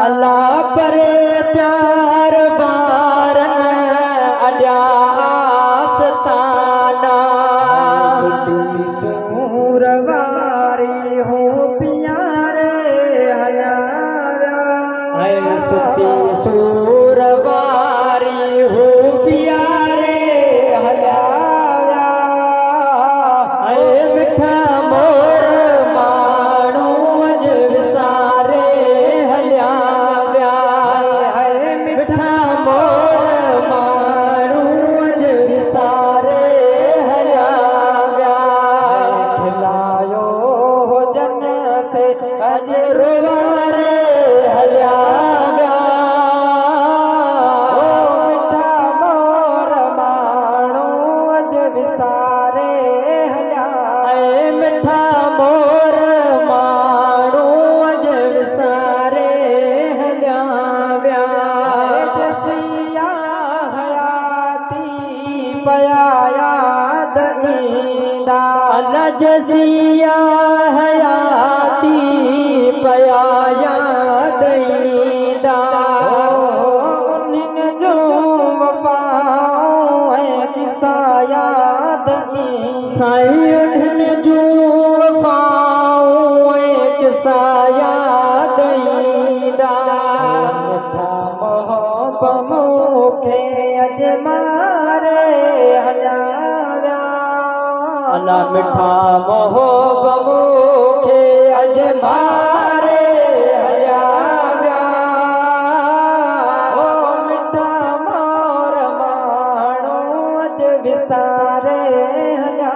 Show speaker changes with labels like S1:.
S1: अल्लाह पर प्यार बारन अजा आस्ताना सूरवारी हो प्यारे हया सुती सूरवारी हो प्यारे हया मिठा मोर माण्हू अज विसारे हलिया विया मिठा मोर माण्हू अज विसारे हलिया विया खिलायो जन से अज रुवारे हलिया विया मिठा मोर माण्हू अज विसारे हलिया मिठा मोर माण्हू अज विसारे हलिया विया जसिया हयाती पया याद ईंदा अल्लाह जसिया हयाती पया याद ईंदा उन्हनि जो वफ़ाऊं ऐं किसा याद साईं उन्हनि जो वफ़ाऊं ऐं किसा याद ईंदा मिठा मोहब्बत मूंखे अॼु मारे हलिया विया अल्लाह मिठा मोहब्बत मूंखे अॼु मारे हलिया विया मिठा मोर माण्हू अॼु विसारे हलिया